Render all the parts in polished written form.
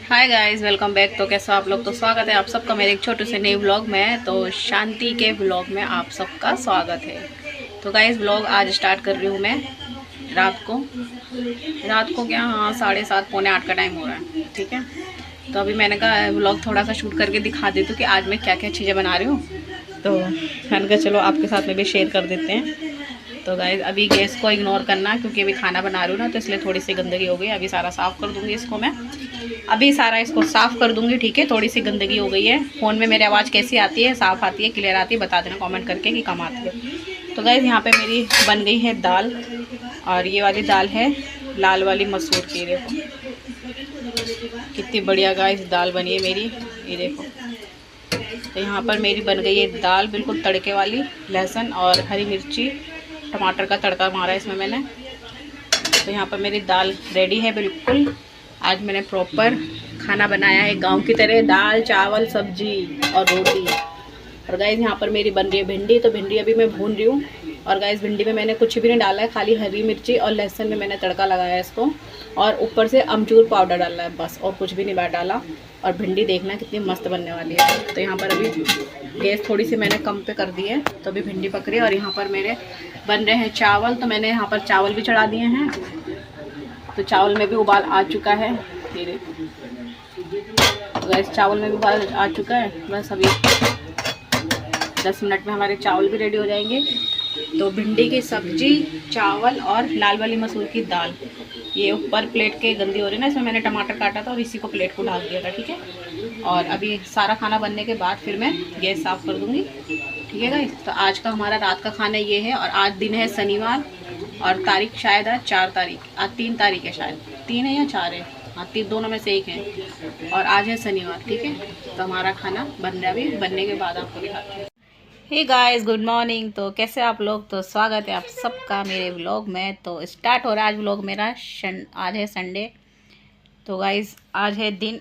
Hi guys, welcome back. तो कैसे हो आप लोग? तो स्वागत है आप सबका मेरे एक छोटे से नए व्लॉग में। तो शांति के व्लॉग में आप सबका स्वागत है। तो गाइस, व्लॉग आज स्टार्ट कर रही हूँ मैं रात को क्या, हाँ 7:30 पौने 8 का टाइम हो रहा है। ठीक है, तो अभी मैंने कहा व्लॉग थोड़ा सा शूट करके दिखा देती हूँ कि आज मैं क्या क्या चीज़ें बना रही हूँ। तो मैंने कहा चलो आपके साथ में भी शेयर कर देते हैं। तो गाइस, अभी गैस को इग्नोर करना क्योंकि अभी खाना बना रही हूँ ना, तो इसलिए थोड़ी सी गंदगी हो गई। अभी सारा साफ़ कर दूँगी इसको मैं, अभी सारा इसको साफ़ कर दूँगी। ठीक है, थोड़ी सी गंदगी हो गई है। फ़ोन में मेरी आवाज़ कैसी आती है, साफ़ आती है, क्लियर आती है? बता देना कमेंट करके कि कम आती है। तो गाइस, यहाँ पे मेरी बन गई है दाल, और ये वाली दाल है लाल वाली मसूर की। देखो कितनी बढ़िया गाइस दाल बनी है मेरी, ये देखो। तो यहाँ पर मेरी बन गई है दाल बिल्कुल तड़के वाली, लहसुन और हरी मिर्ची टमाटर का तड़का मारा है इसमें मैंने। तो यहाँ पर मेरी दाल रेडी है बिल्कुल। आज मैंने प्रॉपर खाना बनाया है गांव की तरह, दाल चावल सब्जी और रोटी। और गाइस, यहाँ पर मेरी बन रही है भिंडी। तो भिंडी अभी मैं भून रही हूँ। और गाइस, भिंडी में मैंने कुछ भी नहीं डाला है, खाली हरी मिर्ची और लहसुन में मैंने तड़का लगाया है इसको, और ऊपर से अमचूर पाउडर डाला है बस, और कुछ भी नहीं डाला। और भिंडी देखना कितनी मस्त बनने वाली है। तो यहाँ पर अभी गैस थोड़ी सी मैंने कम पे कर दी है, तो अभी भिंडी पक रही है। और यहाँ पर मेरे बन रहे हैं चावल। तो मैंने यहाँ पर चावल भी चढ़ा दिए हैं। तो चावल में भी उबाल आ चुका है, ये देखो। तो गैस, चावल में भी उबाल आ चुका है। बस अभी 10 मिनट में हमारे चावल भी रेडी हो जाएंगे। तो भिंडी की सब्जी, चावल और लाल वाली मसूर की दाल, ये ऊपर प्लेट के गंदी हो रही है ना, इसमें मैंने टमाटर काटा था और इसी को प्लेट को ढाल दिया था। ठीक है, और अभी सारा खाना बनने के बाद फिर मैं गैस साफ़ कर दूँगी। ठीक है गाइस, तो आज का हमारा रात का खाना ये है। और आज दिन है शनिवार, और तारीख शायद है 4 तारीख, आज 3 तारीख है, शायद 3 है या 4 है, हाँ 3, दोनों में से एक है। और आज है शनिवार। ठीक है, तो हमारा खाना बन रहा है, अभी बनने के बाद आपको दिखाते हैं। Hey guys, good morning. तो कैसे आप लोग? तो स्वागत है आप सबका मेरे व्लॉग में। तो स्टार्ट हो रहा है आज व्लॉग मेरा। आज है संडे। तो गाइस, आज है दिन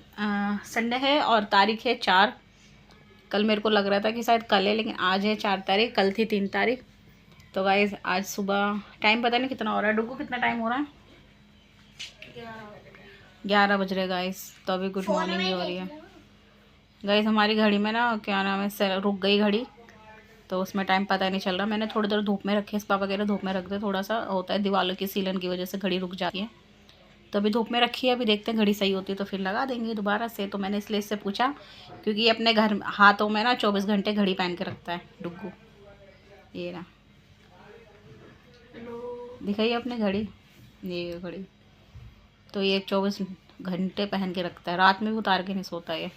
संडे है और तारीख है 4। कल मेरे को लग रहा था कि शायद कल है, लेकिन आज है 4 तारीख, कल थी 3 तारीख। तो गाइस, आज सुबह टाइम पता नहीं कितना हो रहा है। डुग्गू, कितना टाइम हो रहा है? 11 बज रहे गाइस। तो अभी गुड मॉर्निंग ही हो रही है गाइस। हमारी घड़ी में ना क्या नाम है, रुक गई घड़ी, तो उसमें टाइम पता नहीं चल रहा। मैंने थोड़ी देर धूप में रखे, पापा कह रहे धूप में रख दे, थोड़ा सा होता है दीवारों की सीलन की वजह से घड़ी रुक जाती है। तो अभी धूप में रखी है, अभी देखते हैं घड़ी सही होती है तो फिर लगा देंगे दोबारा से। तो मैंने इसलिए इससे पूछा क्योंकि ये अपने घर हाथों में ना 24 घंटे घड़ी पहन के रखता है डुग्गू। ये ना, दिखाइए अपने घड़ी, ये घड़ी। तो ये 24 घंटे पहन के रखता है, रात में भी उतार के नहीं सोता ये।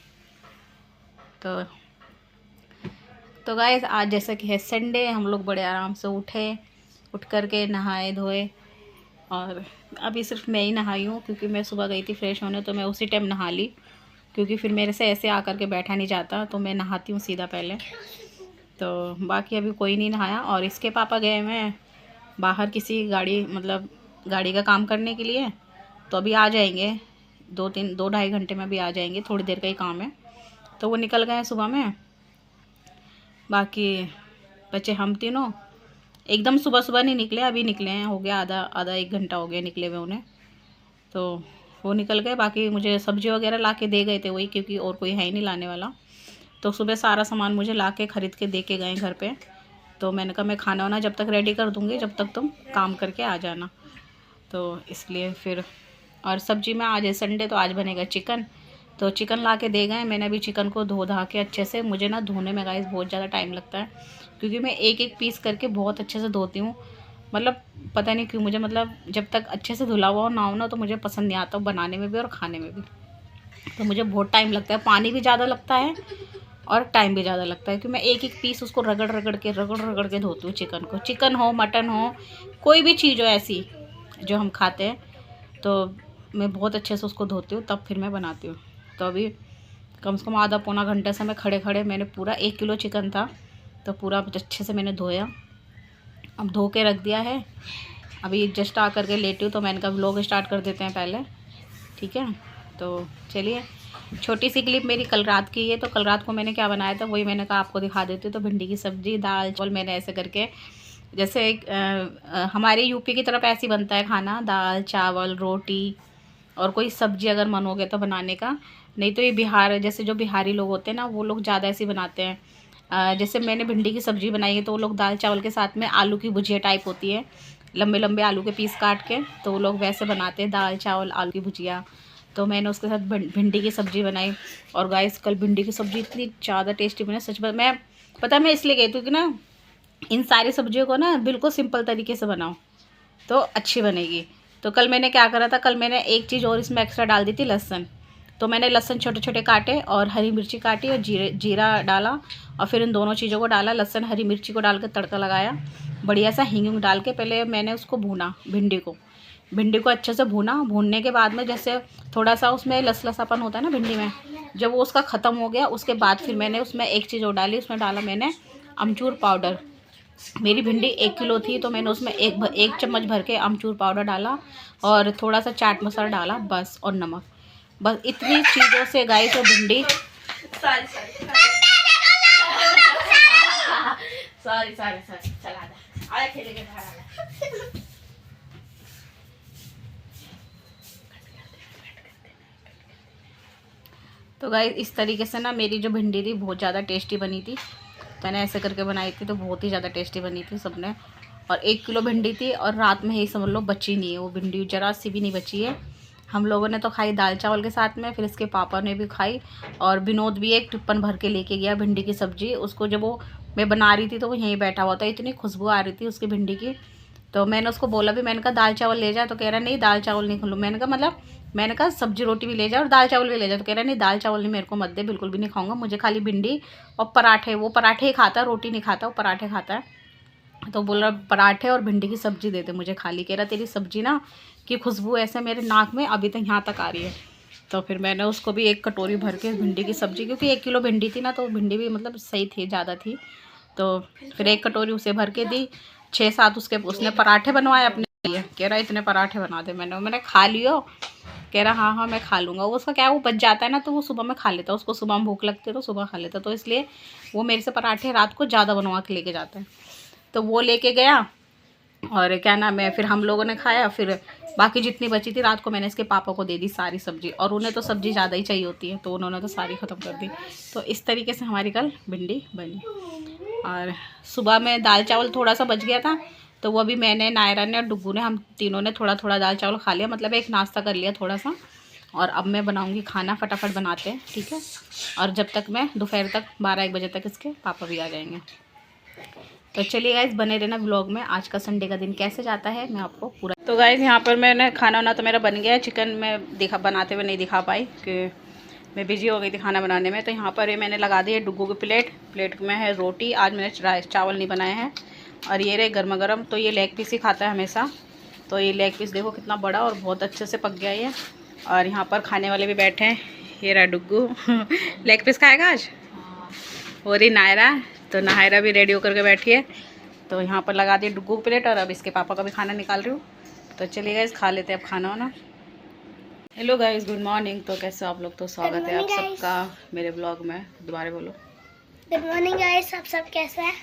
तो गाइस, आज जैसा कि है संडे, हम लोग बड़े आराम से उठ कर के नहाए धोए। और अभी सिर्फ मैं ही नहाई हूँ क्योंकि मैं सुबह गई थी फ्रेश होने, तो मैं उसी टाइम नहा ली, क्योंकि फिर मेरे से ऐसे आकर के बैठा नहीं जाता, तो मैं नहाती हूँ सीधा पहले। तो बाकी अभी कोई नहीं नहाया। और इसके पापा गए हैं बाहर किसी गाड़ी, मतलब गाड़ी का काम करने के लिए। तो अभी आ जाएंगे 2-2.5 घंटे में भी आ जाएंगे, थोड़ी देर का ही काम है। तो वो निकल गए हैं सुबह में। बाकी बच्चे हम तीनों एकदम सुबह सुबह नहीं निकले, अभी निकले हैं, हो गया आधा 1 घंटा हो गया निकले हुए उन्हें। तो वो निकल गए। बाकी मुझे सब्ज़ी वगैरह ला के दे गए थे वही, क्योंकि और कोई है ही नहीं लाने वाला। तो सुबह सारा सामान मुझे ला के ख़रीद के दे के गए घर पे। तो मैंने कहा मैं खाना वाना जब तक रेडी कर दूँगी, जब तक तुम काम करके आ जाना। तो इसलिए फिर, और सब्ज़ी में आज है संडे, तो आज बनेगा चिकन। तो चिकन ला के दे गए। मैंने अभी चिकन को धो धा के अच्छे से, मुझे ना धोने में गाइस बहुत ज़्यादा टाइम लगता है, क्योंकि मैं एक एक पीस करके बहुत अच्छे से धोती हूँ। मतलब पता नहीं क्यों मुझे, मतलब जब तक अच्छे से धुला हुआ ना हो ना, तो मुझे पसंद नहीं आता बनाने में भी और खाने में भी। तो मुझे बहुत टाइम लगता है, पानी भी ज़्यादा लगता है और टाइम भी ज़्यादा लगता है, क्योंकि मैं एक एक पीस उसको रगड़ रगड़ के धोती हूँ चिकन को। चिकन हो, मटन हो, कोई भी चीज़ हो ऐसी जो हम खाते हैं, तो मैं बहुत अच्छे से उसको धोती हूँ, तब फिर मैं बनाती हूँ। तो अभी कम से कम आधा पौना घंटे से मैं खड़े खड़े, मैंने पूरा 1 किलो चिकन था, तो पूरा अच्छे से मैंने धोया। अब धो के रख दिया है, अभी जस्ट आ करके लेटी हूँ। तो मैंने कहा व्लॉग स्टार्ट कर देते हैं पहले। ठीक है, तो चलिए, छोटी सी क्लिप मेरी कल रात की है। तो कल रात को मैंने क्या बनाया था वही मैंने कहा आपको दिखा देती हूँ। तो भिंडी की सब्ज़ी, दाल चावल, मैंने ऐसे करके, जैसे हमारे यूपी की तरफ ऐसे ही बनता है खाना, दाल चावल रोटी और कोई सब्जी अगर मन हो गया तो बनाने का, नहीं तो ये बिहार जैसे जो बिहारी लोग होते हैं ना वो लोग ज़्यादा ऐसे बनाते हैं। जैसे मैंने भिंडी की सब्ज़ी बनाई है तो वो लोग दाल चावल के साथ में आलू की भुजिया टाइप होती है, लंबे लंबे आलू के पीस काट के, तो वो लोग वैसे बनाते हैं दाल चावल आलू की भुजिया। तो मैंने उसके साथ भिंडी की सब्ज़ी बनाई। और गाइस कल भिंडी की सब्ज़ी इतनी ज़्यादा टेस्टी बनी, सच बात। मैं इसलिए कहती हूँ कि ना इन सारी सब्जियों को ना बिल्कुल सिंपल तरीके से बनाओ तो अच्छी बनेगी। तो कल मैंने क्या करा था, कल मैंने एक चीज़ और इसमें एक्स्ट्रा डाल दी थी, लहसुन। तो मैंने लहसुन छोटे छोटे काटे और हरी मिर्ची काटी और जीरा डाला और फिर इन दोनों चीज़ों को डाला, लहसुन हरी मिर्ची को डाल कर तड़का लगाया बढ़िया सा, हींग डाल के पहले मैंने उसको भूना, भिंडी को अच्छे से भूना। भूनने के बाद में जैसे थोड़ा सा उसमें लसलसापन होता है ना भिंडी में, जब वो उसका ख़त्म हो गया उसके बाद फिर मैंने उसमें एक चीज़ और डाली, उसमें डाला मैंने अमचूर पाउडर। मेरी भिंडी 1 किलो थी तो मैंने उसमें एक चम्मच भर के अमचूर पाउडर डाला और थोड़ा सा चाट मसाला डाला बस, और नमक। बस इतनी चीज़ों से गाइस तो भिंडी सॉरी चला आ खेले के बाहर। तो गाइस इस तरीके से ना मेरी जो भिंडी थी बहुत ज़्यादा टेस्टी बनी थी। मैंने ऐसे करके बनाई थी तो बहुत ही ज़्यादा टेस्टी बनी थी सबने। और 1 किलो भिंडी थी और रात में ही समझ लो बची नहीं है वो भिंडी, जरा सी भी नहीं बची है। हम लोगों ने तो खाई दाल चावल के साथ में, फिर इसके पापा ने भी खाई और विनोद भी एक टिप्पन भर के लेके गया भिंडी की सब्ज़ी। उसको जब वो मैं बना रही थी तो वो यहीं बैठा हुआ था, इतनी खुशबू आ रही थी उसकी भिंडी की। तो मैंने उसको बोला भी, मैंने कहा दाल चावल ले जा, तो कह रहा नहीं दाल चावल नहीं खा। मैंने कहा सब्जी रोटी भी ले जा और दाल चावल भी ले जा, तो कह रहा नहीं दाल चावल नहीं मेरे को मत दे, बिल्कुल भी नहीं खाऊंगा, मुझे खाली भिंडी और पराठे। वो पराठे ही खाता है, रोटी नहीं खाता, वो पराठे खाता है। तो बोल रहा पराठे और भिंडी की सब्जी दे दे मुझे खाली। कह रहा तेरी सब्जी ना की खुशबू ऐसे मेरे नाक में अभी तक यहाँ तक आ रही है। तो फिर मैंने उसको भी 1 कटोरी भर के भिंडी की सब्ज़ी, क्योंकि 1 किलो भिंडी थी ना तो भिंडी भी मतलब सही थी, ज़्यादा थी, तो फिर 1 कटोरी उसे भर के दी। 6-7 उसने पराठे बनवाए अपने लिए। कह रहा इतने पराठे बना दे। मैंने खा लियो। कह रहा हाँ मैं खा लूँगा। वो उसका क्या है, वो बच जाता है ना तो वो सुबह में खा लेता है, उसको सुबह में भूख लगती है तो सुबह खा लेता है, तो इसलिए वो मेरे से पराठे रात को ज़्यादा बनवा के लेके जाता है। तो वो लेके गया और क्या नाम है, फिर हम लोगों ने खाया। फिर बाकी जितनी बची थी रात को मैंने इसके पापा को दे दी सारी सब्जी, और उन्हें तो सब्जी ज़्यादा ही चाहिए होती है तो उन्होंने तो सारी ख़त्म कर दी। तो इस तरीके से हमारी कल भिंडी बनी। और सुबह में दाल चावल थोड़ा सा बच गया था तो वो भी मैंने, नायरा ने और डुग्गू ने, हम तीनों ने थोड़ा थोड़ा दाल चावल खा लिया, मतलब एक नाश्ता कर लिया थोड़ा सा। और अब मैं बनाऊंगी खाना, फटाफट बनाते हैं, ठीक है। और जब तक मैं दोपहर तक 12-1 बजे तक इसके पापा भी आ जाएंगे। तो चलिए गाइस बने रहना व्लॉग में। आज का संडे का दिन कैसे जाता है मैं आपको पूरा। तो गाइस यहाँ पर मैंने खाना वाना तो मेरा बन गया है। चिकन मैं बनाते हुए नहीं दिखा पाई कि मैं बिजी हो गई थी खाना बनाने में। तो यहाँ पर ये मैंने लगा दी है डुग्गू की प्लेट में है रोटी। आज मैंने चावल नहीं बनाए हैं। और ये रहे गर्मा गर्म। तो ये लेग पीस ही खाता है हमेशा, तो ये लेग पीस देखो कितना बड़ा और बहुत अच्छे से पक गया ये। और यहाँ पर खाने वाले भी बैठे हैं। ये रहा डुग्गू लेग पीस खाएगा आज। हो रही नायरा, तो नायरा भी रेडी होकर के बैठी है। तो यहाँ पर लगा दी डुग्गू प्लेट और अब इसके पापा का भी खाना निकाल रही हूँ। तो चलिए गाइस खा लेते हैं अब खाना वाना। Hello guys, good morning. तो कैसे आप लोग, तो स्वागत है आप सबका मेरे ब्लॉग में। दोबारा बोलो गुड मॉर्निंग गाइस, आप सब कैसे हैं।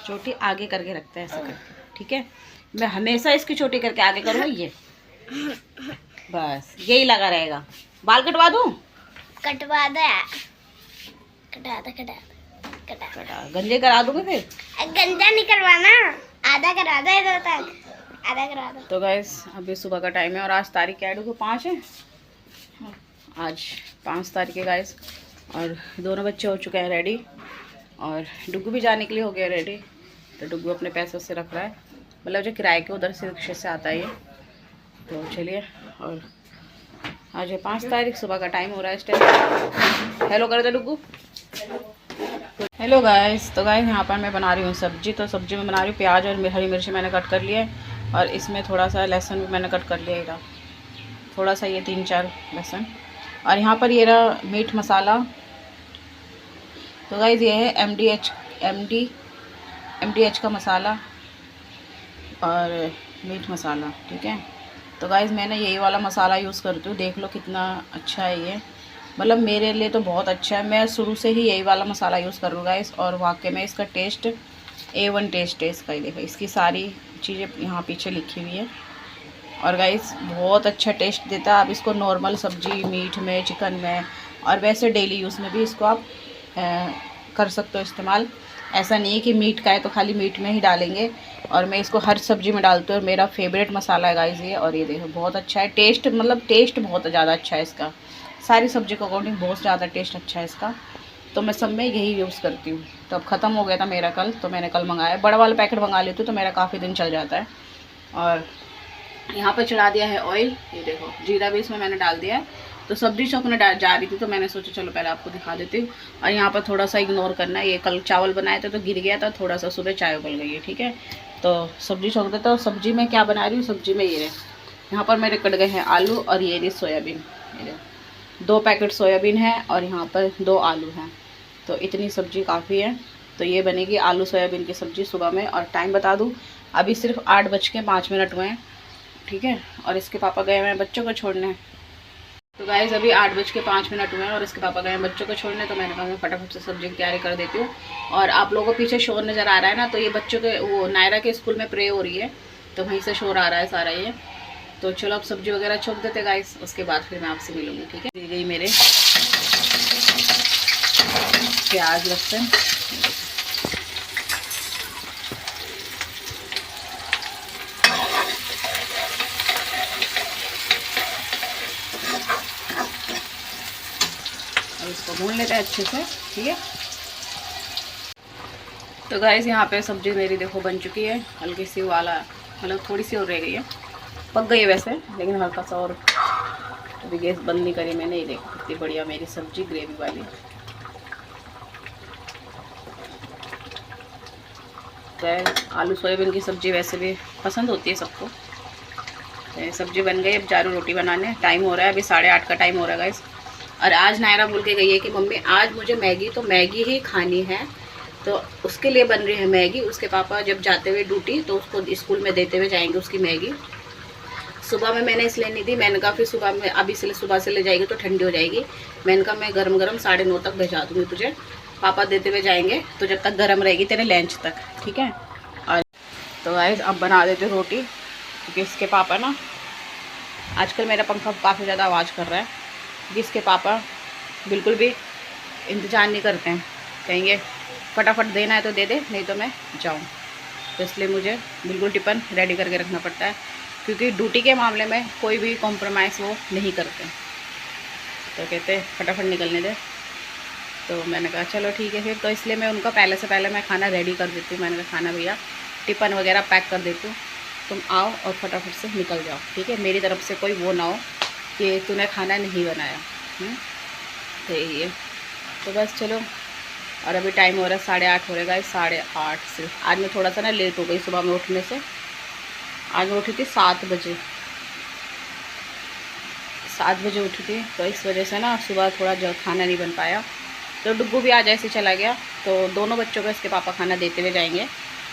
चोटी आगे करके रखते हैं ऐसा करके, ठीक है। मैं हमेशा इसकी चोटी करके आगे करूँगा, ये बस यही लगा रहेगा। बाल कटवा दूँ? कटवा दे, कटा गंजे करा दूँगी फिर। गंजा नहीं करवाना, आधा करा दो इधर तक, आधा करा दो। तो गाइस अभी सुबह का टाइम है और आज तारीख क्या है डुग्गू? 5 है। आज 5 तारीख है गाइस। और दोनों बच्चे हो चुके हैं रेडी और डुग्गू भी जाने के लिए हो गया रेडी। तो डुग्गू अपने पैसों से रख रहा है, मतलब जो किराए के उधर से रिक्शे से आता है ये। तो चलिए, और आज है 5 तारीख, सुबह का टाइम हो रहा है इस टाइम। हेलो कर दो डुग्गू। Hello guys. तो गाइस यहाँ पर मैं बना रही हूँ सब्जी। तो सब्जी में बना रही हूँ प्याज और हरी मिर्ची मैंने कट कर लिया है और इसमें थोड़ा सा लहसुन भी मैंने कट कर लिया है, थोड़ा सा, ये 3-4 लहसुन। और यहाँ पर ये रहा मीट मसाला। तो गाइस ये है MDH का मसाला और मीट मसाला, ठीक है। तो गाइस मैंने यही वाला मसाला यूज़ करती हूँ, देख लो कितना अच्छा है ये, मतलब मेरे लिए तो बहुत अच्छा है। मैं शुरू से ही यही वाला मसाला यूज़ कर रही हूँ गाइस, और वाकई में इसका टेस्ट A1 टेस्ट है इसका ही। देखो इसकी सारी चीज़ें यहाँ पीछे लिखी हुई है, और गाइस बहुत अच्छा टेस्ट देता है। आप इसको नॉर्मल सब्जी, मीट में, चिकन में और वैसे डेली यूज़ में भी इसको आप कर सकते हो इस्तेमाल। ऐसा नहीं है कि मीट का है तो खाली मीट में ही डालेंगे, और मैं इसको हर सब्जी में डालती हूँ। और मेरा फेवरेट मसाला है गाइस ये। और ये देखो बहुत अच्छा है टेस्ट, मतलब टेस्ट बहुत ज़्यादा अच्छा है इसका, सारी सब्जी के अकॉर्डिंग बहुत ज़्यादा टेस्ट अच्छा है इसका। तो मैं सब में यही यूज़ करती हूँ। तो अब ख़त्म हो गया था मेरा कल, तो मैंने कल मंगाया। बड़ा वाला पैकेट मंगा लेती हूँ तो मेरा काफ़ी दिन चल जाता है। और यहाँ पर चढ़ा दिया है ऑयल, ये देखो जीरा भी इसमें मैंने डाल दिया है। तो सब्जी चौंकने जा रही थी तो मैंने सोचा चलो पहले आपको दिखा देती हूँ। और यहाँ पर थोड़ा सा इग्नोर करना है, ये कल चावल बनाए थे तो गिर गया था थोड़ा सा, सुबह चाय उबल गई है, ठीक है। तो सब्जी चौंक देता हूँ। सब्जी में क्या बना रही हूँ, सब्जी में ये यहाँ पर मेरे कट गए हैं आलू, और ये रही सोयाबीन। ये 2 पैकेट सोयाबीन है और यहाँ पर 2 आलू हैं। तो इतनी सब्जी काफ़ी है। तो ये बनेगी आलू सोयाबीन की सब्ज़ी सुबह में। और टाइम बता दूँ, अभी सिर्फ 8:05 हुए हैं, ठीक है। और इसके पापा गए हुए हैं बच्चों को छोड़ने। तो गाइस अभी 8:05 हुए हैं और इसके पापा गए हैं बच्चों को छोड़ने। तो मैंने कहा मैं फटाफट से सब्जी की तैयारी कर देती हूँ। और आप लोगों को पीछे शोर नज़र आ रहा है ना, तो ये बच्चों के वो नायरा के स्कूल में प्रे हो रही है, तो वहीं से शोर आ रहा है सारा ये। तो चलो अब सब्जी वगैरह छोड़ देते गाइस, उसके बाद फिर मैं आपसे मिलूँगी, ठीक है। दी गई मेरे प्याज, लहसुन, और इसको भून लेते हैं अच्छे से, ठीक है। तो गाइस यहाँ पे सब्जी मेरी देखो बन चुकी है। हल्की सी वाला मतलब थोड़ी सी और रह गई है, पक गई है वैसे, लेकिन हल्का सा और। अभी गैस बंद नहीं करी मैंने। ये देखो कितनी बढ़िया मेरी सब्जी ग्रेवी वाली। तो आलू सोयाबीन की सब्ज़ी वैसे भी पसंद होती है सबको। तो सब्ज़ी बन गई, अब जा रही हूँ रोटी बनाने। टाइम हो रहा है अभी 8:30 का टाइम हो रहा है गाइस। और आज नायरा बोल के गई है कि मम्मी आज मुझे मैगी, तो मैगी ही खानी है, तो उसके लिए बन रही है मैगी। उसके पापा जब जाते हुए ड्यूटी तो उसको स्कूल में देते हुए जाएंगे उसकी मैगी। सुबह में मैंने इसलिए नहीं दी, मैंने कहा फिर सुबह में, अभी इसलिए सुबह से ले जाएगी तो ठंडी हो जाएगी। मैंने कहा मैं गरम गरम 9:30 तक भेजा दूँगी तुझे, पापा देते हुए जाएंगे तो जब तक गर्म रहेगी तेरे लंच तक, ठीक है। और तो गाइस अब बना देते रोटी, क्योंकि इसके पापा ना, आजकल मेरा पंखा काफ़ी ज़्यादा आवाज़ कर रहा है, क्योंकि इसके पापा बिल्कुल भी इंतज़ार नहीं करते हैं, कहेंगे फटाफट देना है तो दे दे, नहीं तो मैं जाऊँ। तो इसलिए मुझे बिल्कुल टिफ़िन रेडी करके रखना पड़ता है, क्योंकि ड्यूटी के मामले में कोई भी कॉम्प्रोमाइज़ वो नहीं करते। तो कहते फटाफट निकलने दे। तो मैंने कहा चलो ठीक है फिर। तो इसलिए मैं उनका पहले से पहले मैं खाना रेडी कर देती हूँ। मैंने कहा खाना भैया टिफ़िन वगैरह पैक कर देती हूँ, तुम आओ और फटाफट से निकल जाओ, ठीक है। मेरी तरफ से कोई वो ना हो कि तूने खाना नहीं बनाया। तो यही है। तो बस चलो, और अभी टाइम हो रहा है 8:30 हो रहा है, 8:30 सिर्फ। आज मैं थोड़ा सा ना लेट हो गई सुबह में उठने से। आज मैं उठी थी 7 बजे, 7 बजे उठी थी, तो इस वजह से ना सुबह थोड़ा जो खाना नहीं बन पाया। तो डुग्गू भी आज ऐसे चला गया, तो दोनों बच्चों को इसके पापा खाना देते हुए जाएंगे।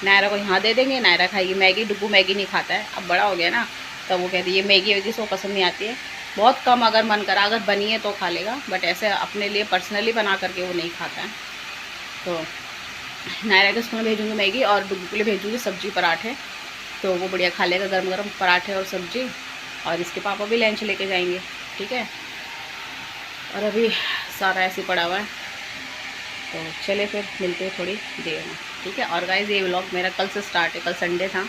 नायरा को यहाँ दे देंगे, नायरा खाएगी मैगी। डुग्गू मैगी नहीं खाता है, अब बड़ा हो गया ना, तो वो कहती है मैगी वैगी सो पसंद नहीं आती है, बहुत कम अगर मन करा, अगर बनी है तो खा लेगा, बट ऐसे अपने लिए पर्सनली बना करके वो नहीं खाता है। तो नायरा के स्कूल में भेजूँगी मैगी, और डुग्गू के लिए भेजूँगी सब्जी पराठे, तो वो बढ़िया खा लेगा गरम गरम पराठे और सब्जी। और इसके पापा भी लंच लेके जाएंगे, ठीक है। और अभी सारा ऐसे पड़ा हुआ है, तो चले फिर मिलते हैं थोड़ी देर में, ठीक है। और गाइस ये व्लॉग मेरा कल से स्टार्ट है, कल संडे था,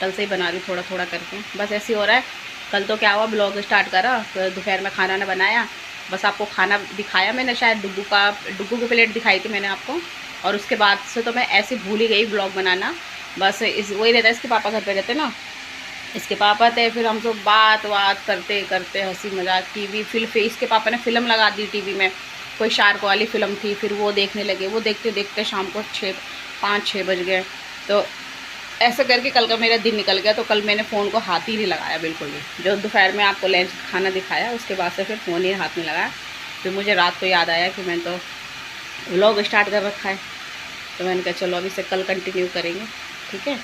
कल से ही बना रही हूँ थोड़ा थोड़ा करके। बस ऐसे ही हो रहा है। कल तो क्या हुआ, ब्लॉग स्टार्ट करा तो दोपहर में खाना ना बनाया, बस आपको खाना दिखाया मैंने, शायद डुग्गू की प्लेट दिखाई थी मैंने आपको। और उसके बाद से तो मैं ऐसे भूल ही गई ब्लॉग बनाना। बस वही रहता है, इसके पापा घर पे रहते ना, इसके पापा थे, फिर हम सब बात करते करते हंसी मजाक, टीवी फिर इसके पापा ने फ़िल्म लगा दी टीवी में, कोई शार्क वाली फ़िल्म थी, फिर वो देखने लगे। वो देखते देखते शाम को 5-6 बज गए। तो ऐसा करके कल का मेरा दिन निकल गया। तो कल मैंने फ़ोन को हाथ ही नहीं लगाया बिल्कुल भी। जो दोपहर में आपको लंच खाना दिखाया उसके बाद से फिर फ़ोन ही हाथ नहीं लगाया। फिर मुझे रात को याद आया कि मैंने तो व्लॉग स्टार्ट कर रखा है, तो मैंने कहा चलो अभी से कल कंटिन्यू करेंगे, ठीक है।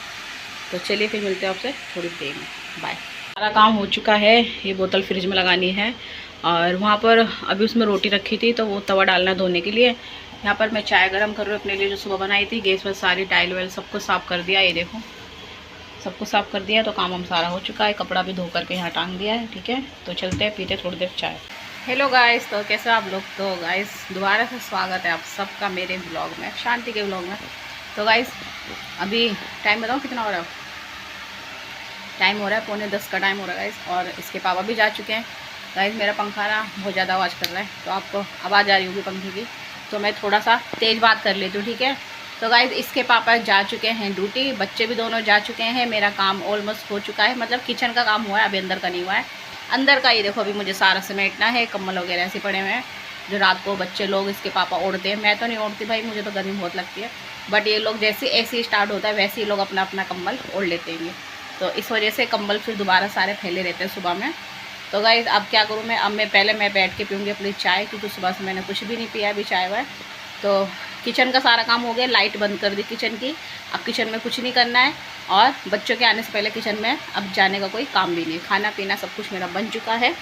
तो चलिए फिर मिलते हैं आपसे थोड़ी देर में, बाय। सारा काम हो चुका है, ये बोतल फ्रिज में लगानी है, और वहाँ पर अभी उसमें रोटी रखी थी तो वो तवा डालना धोने के लिए। यहाँ पर मैं चाय गरम कर रही हूँ अपने लिए जो सुबह बनाई थी। गैस पर सारी टाइल वाइल सब कुछ साफ़ कर दिया। ये देखो सब कुछ साफ़ कर दिया, तो काम हम सारा हो चुका है। कपड़ा भी धो करके यहाँ टांग दिया है। ठीक है, तो चलते हैं, पीते थोड़ी देर चाय। हेलो गाइस, तो कैसे आप लोग? तो गाइस दोबारा से स्वागत है आप सबका मेरे ब्लॉग में, शांति के ब्लॉग में। तो गाइस अभी टाइम बताओ कितना हो रहा है? टाइम हो रहा है 9:45 का टाइम हो रहा है गाइस, और इसके पापा भी जा चुके हैं। गाइस मेरा पंखा ना बहुत ज़्यादा आवाज़ कर रहा है, तो आपको आवाज़ आ रही होगी पंखे की, तो मैं थोड़ा सा तेज़ बात कर लेती हूँ। ठीक है, तो गाइस इसके पापा जा चुके हैं ड्यूटी, बच्चे भी दोनों जा चुके हैं। मेरा काम ऑलमोस्ट हो चुका है, मतलब किचन का काम हुआ है, अभी अंदर का नहीं हुआ है। अंदर का ही देखो, अभी मुझे सारा समेटना है। कम्बल वगैरह ऐसे पड़े हुए हैं जो रात को बच्चे लोग इसके पापा ओढ़ते हैं। मैं तो नहीं ओढ़ती भाई, मुझे तो गर्मी बहुत लगती है, बट ये लोग जैसे ऐसे स्टार्ट होता है वैसे ही लोग अपना अपना कम्बल ओढ़ लेते हैं। तो इस वजह से कम्बल फिर दोबारा सारे फैले रहते हैं सुबह में। तो गाइस अब क्या करूँ मैं, अब मैं पहले बैठ के पीऊँगी अपनी चाय, क्योंकि सुबह से मैंने कुछ भी नहीं पिया अभी चाय वाय। तो किचन का सारा काम हो गया, लाइट बंद कर दी किचन की। अब किचन में कुछ नहीं करना है, और बच्चों के आने से पहले किचन में अब जाने का कोई काम भी नहीं। खाना पीना सब कुछ मेरा बन चुका है।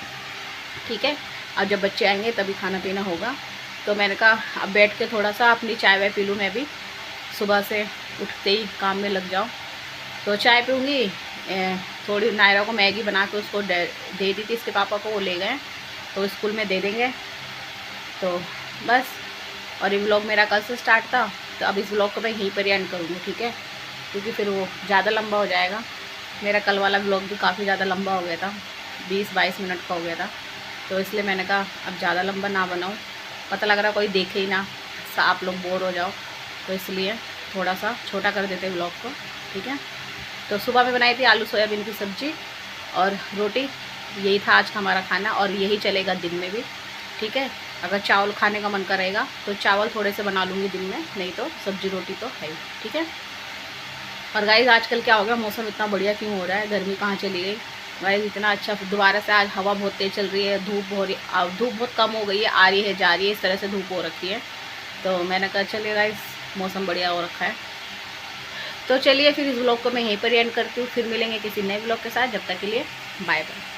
ठीक है, अब जब बच्चे आएंगे तभी खाना पीना होगा। तो मैंने कहा अब बैठ के थोड़ा सा अपनी चाय वाय पी लूँ मैं भी, सुबह से उठते ही काम में लग जाऊँ। तो चाय पीऊँगी, थोड़ी नायरा को मैगी बना के उसको दे दी थी इसके पापा को, वो ले गए, तो स्कूल में दे देंगे। तो बस, और ये व्लॉग मेरा कल से स्टार्ट था, तो अब इस व्लॉग को मैं यहीं पर एंड करूँगी। ठीक है, क्योंकि फिर वो ज़्यादा लंबा हो जाएगा। मेरा कल वाला व्लॉग भी काफ़ी ज़्यादा लंबा हो गया था, 20-22 मिनट का हो गया था, तो इसलिए मैंने कहा अब ज़्यादा लंबा ना बनाऊँ, पता लग रहा कोई देखे ही ना, आप लोग बोर हो जाओ, तो इसलिए थोड़ा सा छोटा कर देते व्लॉग को। ठीक है, तो सुबह में बनाई थी आलू सोयाबीन की सब्ज़ी और रोटी, यही था आज का हमारा खाना, और यही चलेगा दिन में भी। ठीक है, अगर चावल खाने का मन करेगा तो चावल थोड़े से बना लूँगी दिन में, नहीं तो सब्जी रोटी तो है ही। ठीक है, और गाइस आजकल क्या हो गया, मौसम इतना बढ़िया क्यों हो रहा है, गर्मी कहाँ चली गई गाइस, इतना अच्छा दोबारा से आज हवा बहुत तेज़ चल रही है, धूप बहुत कम हो गई है, आ रही है जा रही है, इस तरह से धूप हो रखी है। तो मैंने कहा चलिए गाइस मौसम बढ़िया हो रखा है, तो चलिए फिर इस व्लॉग को मैं यहीं पर एंड करती हूँ। फिर मिलेंगे किसी नए व्लॉग के साथ, जब तक के लिए बाय बाय।